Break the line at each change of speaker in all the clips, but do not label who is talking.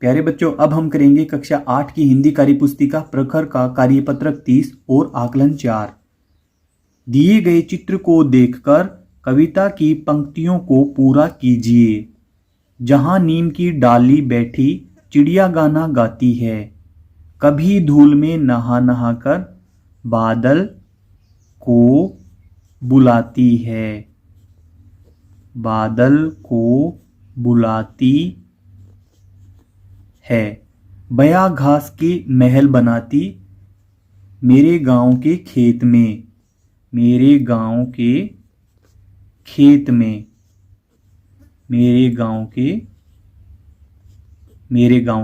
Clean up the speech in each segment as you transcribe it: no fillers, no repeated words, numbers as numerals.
प्यारे बच्चों, अब हम करेंगे कक्षा 8 की हिंदी कार्यपुस्तिका प्रखर का कार्यपत्रक 30 और आकलन 4। दिए गए चित्र को देखकर कविता की पंक्तियों को पूरा कीजिए। जहां नीम की डाली बैठी चिड़िया गाना गाती है, कभी धूल में नहा नहा कर बादल को बुलाती है, बादल को बुलाती है। बया घास के महल बनाती मेरे गांव के खेत में, मेरे गांव के खेत में, मेरे गांव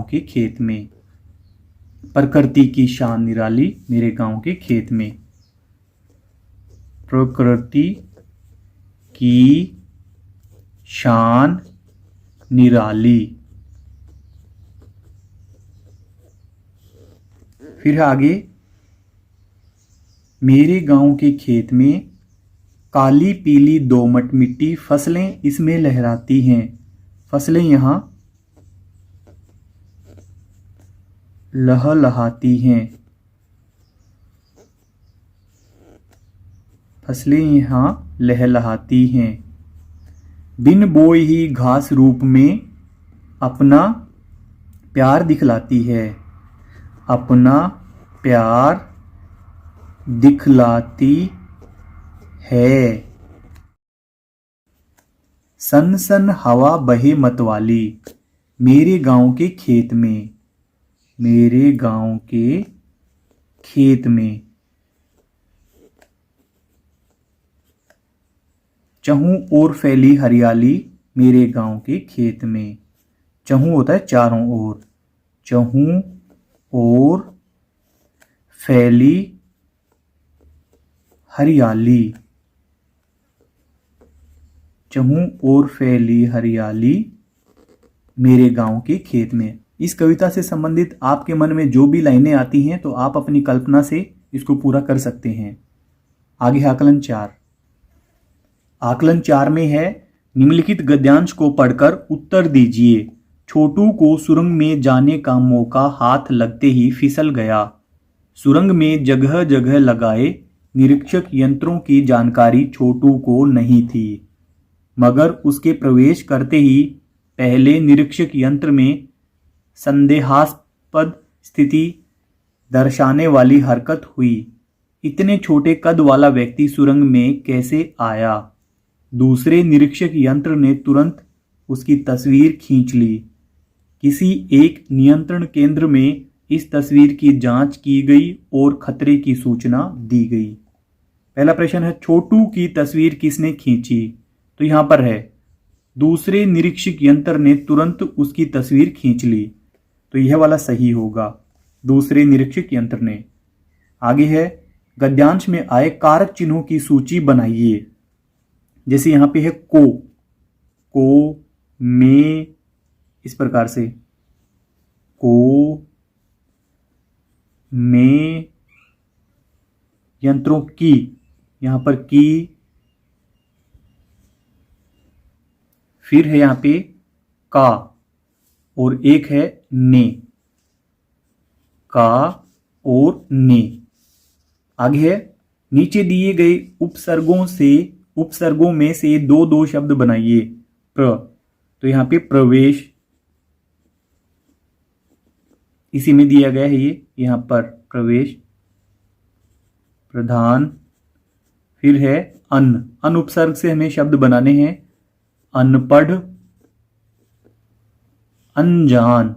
के खेत में। प्रकृति की शान निराली मेरे गांव के खेत में, प्रकृति की शान निराली। फिर आगे, मेरे गांव के खेत में काली पीली दोमट मिट्टी, फसलें इसमें लहराती हैं। फसलें यहाँ लहलहाती हैं, फसलें यहाँ लहलहाती हैं। बिन बोए ही घास रूप में अपना प्यार दिखलाती है, अपना प्यार दिखलाती है। सन सन हवा बहे मतवाली मेरे गांव के खेत में, मेरे गांव के खेत में। चहूं ओर फैली हरियाली मेरे गांव के खेत में। चहूं होता है चारों ओर, चहूं ओर फैली हरियाली, चहूं ओर फैली हरियाली मेरे गांव के खेत में। इस कविता से संबंधित आपके मन में जो भी लाइनें आती हैं तो आप अपनी कल्पना से इसको पूरा कर सकते हैं। आगे आकलन 4। आकलन 4 में है, निम्नलिखित गद्यांश को पढ़कर उत्तर दीजिए। छोटू को सुरंग में जाने का मौका हाथ लगते ही फिसल गया। सुरंग में जगह जगह लगाए निरीक्षक यंत्रों की जानकारी छोटू को नहीं थी, मगर उसके प्रवेश करते ही पहले निरीक्षक यंत्र में संदेहास्पद स्थिति दर्शाने वाली हरकत हुई। इतने छोटे कद वाला व्यक्ति सुरंग में कैसे आया? दूसरे निरीक्षक यंत्र ने तुरंत उसकी तस्वीर खींच ली। किसी एक नियंत्रण केंद्र में इस तस्वीर की जांच की गई और खतरे की सूचना दी गई। पहला प्रश्न है, छोटू की तस्वीर किसने खींची? तो यहां पर है, दूसरे निरीक्षक यंत्र ने तुरंत उसकी तस्वीर खींच ली, तो यह वाला सही होगा, दूसरे निरीक्षक यंत्र ने। आगे है, गद्यांश में आए कारक चिन्हों की सूची बनाइए। जैसे यहां पे है को, में, इस प्रकार से को, में, यंत्रों की, यहां पर की, फिर है यहां पे का, और एक है ने, का और ने। आगे है, नीचे दिए गए उपसर्गों में से दो दो शब्द बनाइए। तो यहां पे प्रवेश, इसी में दिया गया है ये, यहां पर प्रवेश, प्रधान, फिर है अन उपसर्ग से हमें शब्द बनाने हैं। अनपढ़, अनजान,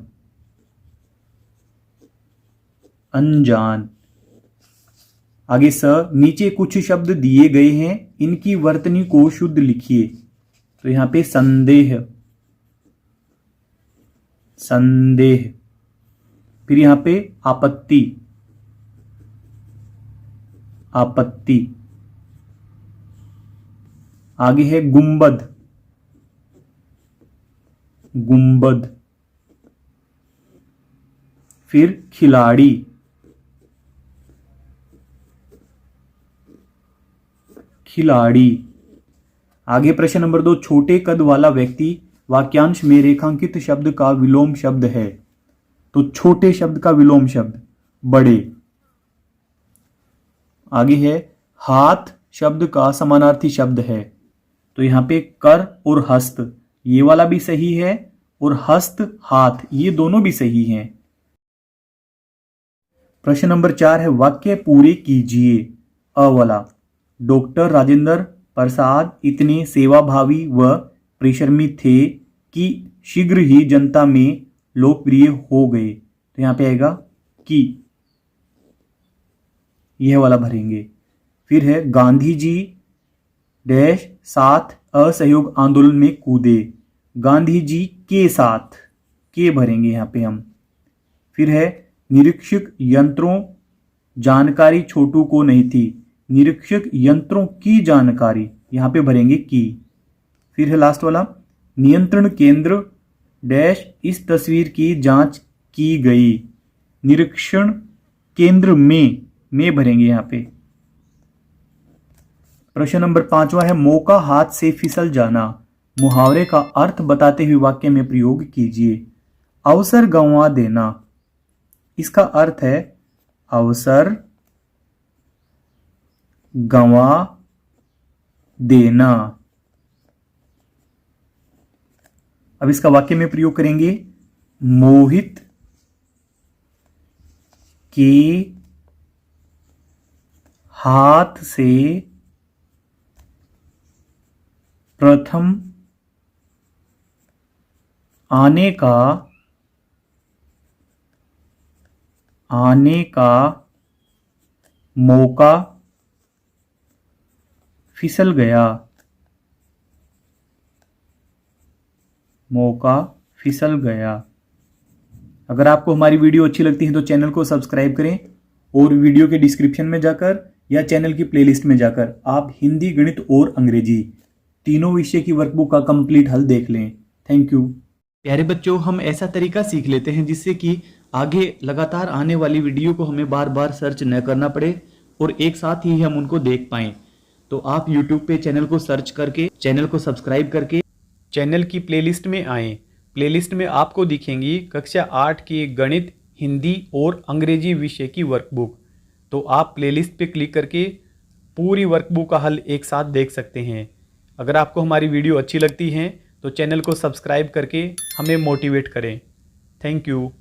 अनजान। आगे नीचे कुछ शब्द दिए गए हैं, इनकी वर्तनी को शुद्ध लिखिए। तो यहां पे संदेह, संदेह, फिर यहां पे आपत्ति, आपत्ति। आगे है गुंबद, गुंबद, फिर खिलाड़ी, खिलाड़ी। आगे प्रश्न नंबर 2, छोटे कद वाला व्यक्ति वाक्यांश में रेखांकित शब्द का विलोम शब्द है। तो छोटे शब्द का विलोम शब्द बड़े। आगे है हाथ शब्द का समानार्थी शब्द है, तो यहां पे कर और हस्त ये वाला भी सही है और हस्त हाथ ये दोनों भी सही हैं। प्रश्न नंबर 4 है वाक्य पूरे कीजिए। अ वाला, डॉक्टर राजेंद्र प्रसाद इतने सेवाभावी व परिश्रमी थे कि शीघ्र ही जनता में लोकप्रिय हो गए। तो यहां पे आएगा कि, यह वाला भरेंगे। फिर है गांधी जी डैश साथ असहयोग आंदोलन में कूदे। गांधी जी के साथ, के भरेंगे यहां पे हम। फिर है निरीक्षक यंत्रों जानकारी छोटू को नहीं थी। निरीक्षक यंत्रों की जानकारी यहां पे भरेंगे की। फिर है लास्ट वाला, नियंत्रण केंद्र डैश इस तस्वीर की जांच की गई। निरीक्षण केंद्र में भरेंगे यहां पे। प्रश्न नंबर 5वां है मौका हाथ से फिसल जाना। मुहावरे का अर्थ बताते हुए वाक्य में प्रयोग कीजिए। अवसर गंवा देना, इसका अर्थ है अवसर गंवा देना। अब इसका वाक्य में प्रयोग करेंगे। मोहित के हाथ से प्रथम आने का मौका फिसल गया। मौका फिसल गया। अगर आपको हमारी वीडियो अच्छी लगती है तो चैनल को सब्सक्राइब करें और वीडियो के डिस्क्रिप्शन में जाकर या चैनल की प्लेलिस्ट में जाकर आप हिंदी, गणित और अंग्रेजी तीनों विषय की वर्कबुक का कंप्लीट हल देख लें। Thank you. प्यारे बच्चों, हम ऐसा तरीका सीख लेते हैं जिससे कि आगे लगातार आने वाली वीडियो को हमें बार बार सर्च न करना पड़े और एक साथ ही हम उनको देख पाएं। तो आप YouTube पे चैनल को सर्च करके, चैनल को सब्सक्राइब करके चैनल की प्लेलिस्ट में आएं। प्लेलिस्ट में आपको दिखेंगी कक्षा 8 की गणित, हिंदी और अंग्रेजी विषय की वर्कबुक। तो आप प्लेलिस्ट पे क्लिक करके पूरी वर्कबुक का हल एक साथ देख सकते हैं। अगर आपको हमारी वीडियो अच्छी लगती है तो चैनल को सब्सक्राइब करके हमें मोटिवेट करें। Thank you.